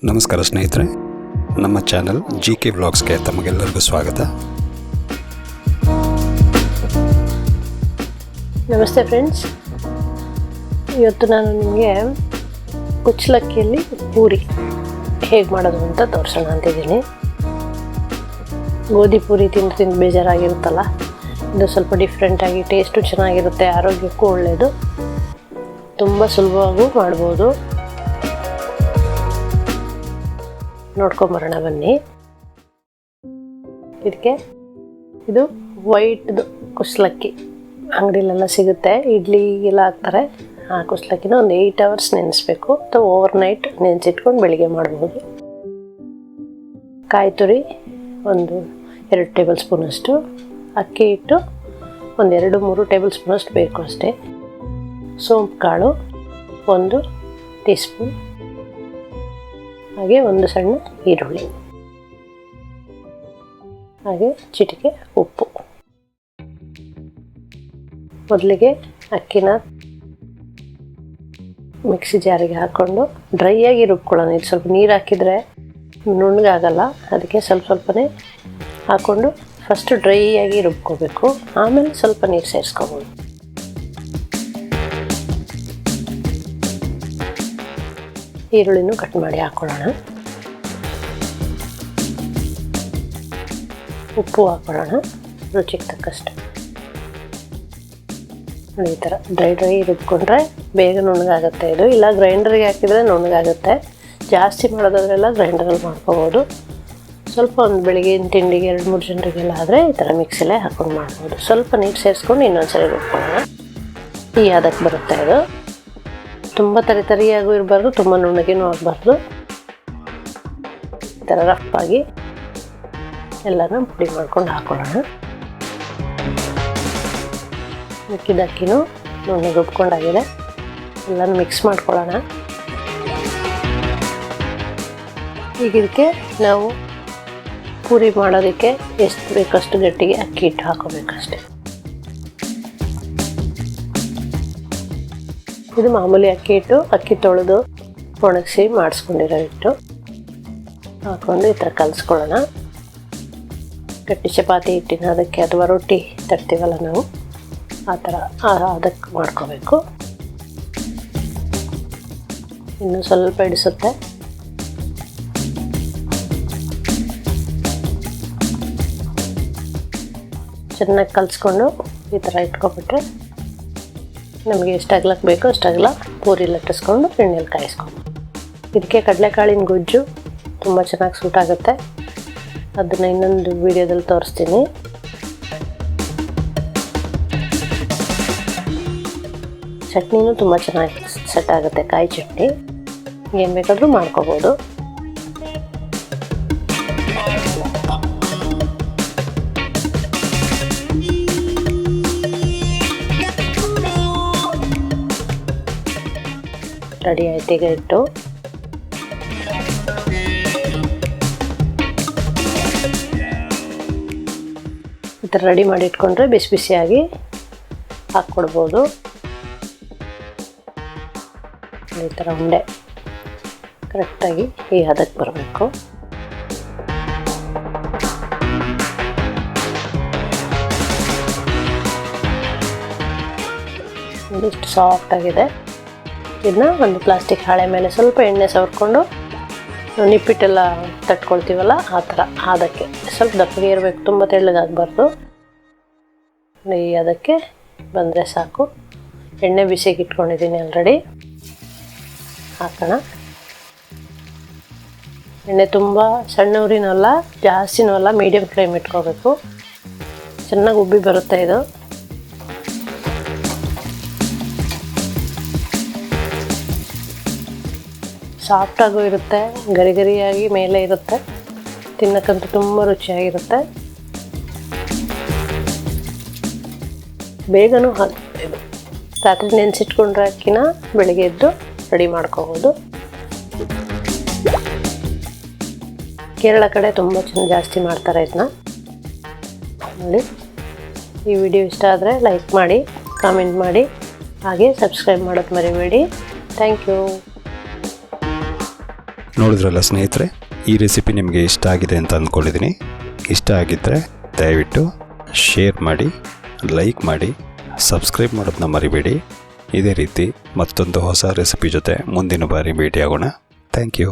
ನಮಸ್ಕಾರ ಸ್ನೇಹಿತರೆ, ನಮ್ಮ ಚಾನೆಲ್ GK ವ್ಲಾಗ್ಸ್ಗೆ ತಮಗೆಲ್ಲರಿಗೂ ಸ್ವಾಗತ. ನಮಸ್ತೆ ಫ್ರೆಂಡ್ಸ್, ಇವತ್ತು ನಾನು ನಿಮಗೆ ಕುಚ್ಚಲಕ್ಕಿಯಲ್ಲಿ ಪೂರಿ ಹೇಗೆ ಮಾಡೋದು ಅಂತ ತೋರಿಸೋಣ ಅಂತಿದ್ದೀನಿ. ಗೋಧಿ ಪೂರಿ ತಿಂದು ಬೇಜಾರಾಗಿರುತ್ತಲ್ಲ, ಇದು ಸ್ವಲ್ಪ ಡಿಫ್ರೆಂಟಾಗಿ ಟೇಸ್ಟು ಚೆನ್ನಾಗಿರುತ್ತೆ, ಆರೋಗ್ಯಕ್ಕೂ ಒಳ್ಳೆಯದು, ತುಂಬ ಸುಲಭವಾಗೂ ಮಾಡ್ಬೋದು. ನೋಡ್ಕೊಂಬರೋಣ ಬನ್ನಿ. ಇದಕ್ಕೆ ಇದು ವೈಟ್ದು ಕುಚ್ಚಲಕ್ಕಿ ಅಂಗಡಿಲೆಲ್ಲ ಸಿಗುತ್ತೆ, ಇಡ್ಲಿಗೆಲ್ಲ ಹಾಕ್ತಾರೆ. ಆ ಕುಚ್ಚಲಕ್ಕಿನ ಒಂದು 8 hours ನೆನೆಸ್ಬೇಕು, ಅಥವಾ ಓವರ್ನೈಟ್ ನೆನೆಸಿಟ್ಕೊಂಡು ಬೆಳಿಗ್ಗೆ ಮಾಡ್ಬೋದು. ಕಾಯಿ ತುರಿ ಒಂದು 2 ಟೇಬಲ್ ಸ್ಪೂನಷ್ಟು, ಅಕ್ಕಿ ಹಿಟ್ಟು ಒಂದು 2-3 ಟೇಬಲ್ ಸ್ಪೂನಷ್ಟು ಬೇಕು ಅಷ್ಟೇ, ಸೋಂಪು ಕಾಳು 1 ಟೀ ಸ್ಪೂನ್, ಹಾಗೆ ಒಂದು ಸಣ್ಣ ಈರುಳ್ಳಿ, ಹಾಗೆ ಚಿಟಿಕೆ ಉಪ್ಪು. ಮೊದಲಿಗೆ ಅಕ್ಕಿನ ಮಿಕ್ಸಿ ಜಾರಿಗೆ ಹಾಕ್ಕೊಂಡು ಡ್ರೈಯಾಗಿ ರುಬ್ಕೊಳ್ಳೋಣ. ಇದು ಸ್ವಲ್ಪ ನೀರು ಹಾಕಿದರೆ ನುಣ್ಣಗಾಗಲ್ಲ, ಅದಕ್ಕೆ ಸ್ವಲ್ಪನೇ ಹಾಕ್ಕೊಂಡು ಫಸ್ಟು ಡ್ರೈಯಾಗಿ ರುಬ್ಕೋಬೇಕು, ಆಮೇಲೆ ಸ್ವಲ್ಪ ನೀರು ಸೇರಿಸ್ಕೋಬೋದು. ಈರುಳ್ಳಿನೂ ಕಟ್ ಮಾಡಿ ಹಾಕ್ಕೊಳ್ಳೋಣ, ಉಪ್ಪು ಹಾಕ್ಕೊಳ್ಳೋಣ ರುಚಿಗೆ ತಕ್ಕಷ್ಟು. ಈ ಥರ ಡ್ರೈ ರುಬ್ಕೊಂಡ್ರೆ ಬೇಗ ನುಣ್ಣಗಾಗುತ್ತೆ ಇದು, ಇಲ್ಲ ಗ್ರೈಂಡರ್ಗೆ ಹಾಕಿದರೆ ನುಣ್ಣಗಾಗುತ್ತೆ. ಜಾಸ್ತಿ ಮಾಡೋದಾದ್ರೆಲ್ಲ ಗ್ರೈಂಡರಲ್ಲಿ ಮಾಡ್ಕೋಬೋದು. ಸ್ವಲ್ಪ ಒಂದು ಬೆಳಿಗ್ಗಿನ ತಿಂಡಿಗೆ 2-3 ಜನರಿಗೆಲ್ಲ ಆದರೆ ಈ ಥರ ಮಿಕ್ಸಿಲೇ ಹಾಕ್ಕೊಂಡು ಮಾಡ್ಬೋದು. ಸ್ವಲ್ಪ ನೀರು ಸೇರಿಸ್ಕೊಂಡು ಇನ್ನೊಂದ್ಸರಿ ರುಬ್ಕೊಳ್ಳೋಣ. ಈ ಅದಕ್ಕೆ ಬರುತ್ತೆ ಇದು. ತುಂಬ ತರಿಯಾಗೂ ಇರಬಾರ್ದು, ತುಂಬ ನುಣ್ಣಗೇನೂ ಆಗಬಾರ್ದು. ಈ ಥರ ರಫಾಗಿ ಎಲ್ಲನ ಪುಡಿ ಮಾಡ್ಕೊಂಡು ಹಾಕೊಳ್ಳೋಣ. ಮಿಕ್ಕಿದ ಅಕ್ಕಿನೂ ನುಣ್ಣಗೆ ರುಬ್ಕೊಂಡಾಗಿದೆ, ಎಲ್ಲನೂ ಮಿಕ್ಸ್ ಮಾಡ್ಕೊಳ್ಳೋಣ. ಈಗ ಇದಕ್ಕೆ ನಾವು ಪೂರಿ ಮಾಡೋದಕ್ಕೆ ಎಷ್ಟು ಬೇಕಷ್ಟು ಗಟ್ಟಿಗೆ ಅಕ್ಕಿ ಹಿಟ್ಟು ಹಾಕೋಬೇಕಷ್ಟೆ. ಇದು ಮಾಮೂಲಿ ಅಕ್ಕಿ ಹಿಟ್ಟು, ಅಕ್ಕಿ ತೊಳೆದು ಒಣಗಿಸಿ ಮಾಡಿಸ್ಕೊಂಡಿರೋ ಹಿಟ್ಟು ಹಾಕ್ಕೊಂಡು ಈ ಥರ ಕಲಿಸ್ಕೊಳ್ಳೋಣ. ಗಟ್ಟಿ ಚಪಾತಿ ಹಿಟ್ಟಿನ ಅದಕ್ಕೆ, ಅಥವಾ ರೊಟ್ಟಿ ತರ್ತೀವಲ್ಲ ನಾವು, ಆ ಥರ ಅದಕ್ಕೆ ಮಾಡ್ಕೋಬೇಕು. ಇನ್ನು ಸ್ವಲ್ಪ ಹಿಡಿಸುತ್ತೆ. ಚೆನ್ನಾಗಿ ಕಲಿಸ್ಕೊಂಡು ಈ ಥರ ಇಟ್ಕೊಬಿಟ್ರೆ ನಮಗೆ ಎಷ್ಟು ಅಗಲಕ್ಕೆ ಬೇಕೋ ಅಷ್ಟು ಅಗಲ ಪೂರಿ ಲಟ್ಟಿಸ್ಕೊಂಡು ಎಣ್ಣೆಲಿ ಕಾಯಿಸ್ಕೊಂಡು. ಇದಕ್ಕೆ ಕಡಲೆಕಾಳಿನ ಗೊಜ್ಜು ತುಂಬ ಚೆನ್ನಾಗಿ ಸೂಟ್ ಆಗುತ್ತೆ, ಅದನ್ನು ಇನ್ನೊಂದು ವಿಡಿಯೋದಲ್ಲಿ ತೋರಿಸ್ತೀನಿ. ಚಟ್ನಿನೂ ತುಂಬ ಚೆನ್ನಾಗಿ ಸೆಟ್ ಆಗುತ್ತೆ, ಕಾಯಿ ಚಟ್ನಿ ಏನು ಬೇಕಾದರೂ ಮಾಡ್ಕೋಬೋದು. ರೆಡಿ ಆಯ್ತು. ಈಗ ಇಟ್ಟು ಈ ಥರ ರೆಡಿ ಮಾಡಿ ಇಟ್ಕೊಂಡ್ರೆ ಬಿಸಿ ಬಿಸಿಯಾಗಿ ಹಾಕ್ಕೊಡ್ಬೋದು. ಈ ಥರ ಉಂಡೆ ಕರೆಕ್ಟಾಗಿ ಈ ಹದಕ್ಕೆ ಬರಬೇಕು. ಇದಿಷ್ಟು ಸಾಫ್ಟಾಗಿದೆ. ಇದನ್ನ ಒಂದು ಪ್ಲಾಸ್ಟಿಕ್ ಹಾಳೆ ಮೇಲೆ ಸ್ವಲ್ಪ ಎಣ್ಣೆ ಸವರ್ಕೊಂಡು ನಿಪ್ಪಿಟ್ಟೆಲ್ಲ ತಟ್ಕೊಳ್ತೀವಲ್ಲ ಆ ಥರ ಅದಕ್ಕೆ ಸ್ವಲ್ಪ ದಪ್ಪಗೆ ಇರಬೇಕು, ತುಂಬ ತೆಳ್ಳಗಾಗಬಾರ್ದು. ಈ ಅದಕ್ಕೆ ಬಂದರೆ ಸಾಕು. ಎಣ್ಣೆ ಬಿಸಿಗೆ ಇಟ್ಕೊಂಡಿದ್ದೀನಿ ಆಲ್ರೆಡಿ, ಹಾಕೋಣ. ಎಣ್ಣೆ ತುಂಬ ಸಣ್ಣ ಉರಿನೂ ಅಲ್ಲ, ಜಾಸ್ತಿನೂ ಅಲ್ಲ, ಮೀಡಿಯಮ್ ಫ್ಲೇಮ್ ಇಟ್ಕೋಬೇಕು. ಚೆನ್ನಾಗಿ ಉಬ್ಬಿ ಬರುತ್ತೆ ಇದು. ಸಾಫ್ಟಾಗೂ ಇರುತ್ತೆ, ಗರಿಗರಿಯಾಗಿ ಮೇಲೆ ಇರುತ್ತೆ, ತಿನ್ನಕ್ಕಂತೂ ತುಂಬ ರುಚಿಯಾಗಿರುತ್ತೆ. ಬೇಗನೂ ಆಗುತ್ತೆ ಇದು. ರಾತ್ರಿ ನೆನೆಸಿಟ್ಕೊಂಡ್ರೆ ಅಕ್ಕಿನ ಬೆಳಿಗ್ಗೆ ಎದ್ದು ರೆಡಿ ಮಾಡ್ಕೋಬೋದು. ಕೇರಳ ಕಡೆ ತುಂಬ ಜಾಸ್ತಿ ಮಾಡ್ತಾರೆ ಇದನ್ನ. ನೋಡಿ, ಈ ವಿಡಿಯೋ ಇಷ್ಟ ಆದರೆ ಲೈಕ್ ಮಾಡಿ, ಕಾಮೆಂಟ್ ಮಾಡಿ, ಹಾಗೆ ಸಬ್ಸ್ಕ್ರೈಬ್ ಮಾಡೋದು ಮರಿಬೇಡಿ. Thank you. ನೋಡಿದ್ರಲ್ಲ ಸ್ನೇಹಿತರೆ, ಈ ರೆಸಿಪಿ ನಿಮಗೆ ಇಷ್ಟ ಆಗಿದೆ ಅಂತ ಅಂದ್ಕೊಂಡಿದ್ದೀನಿ. ಇಷ್ಟ ಆಗಿದ್ದರೆ ದಯವಿಟ್ಟು ಶೇರ್ ಮಾಡಿ, ಲೈಕ್ ಮಾಡಿ, ಸಬ್ಸ್ಕ್ರೈಬ್ ಮಾಡೋದನ್ನ ಮರಿಬೇಡಿ. ಇದೇ ರೀತಿ ಮತ್ತೊಂದು ಹೊಸ ರೆಸಿಪಿ ಜೊತೆ ಮುಂದಿನ ಬಾರಿ ಭೇಟಿಯಾಗೋಣ. Thank you.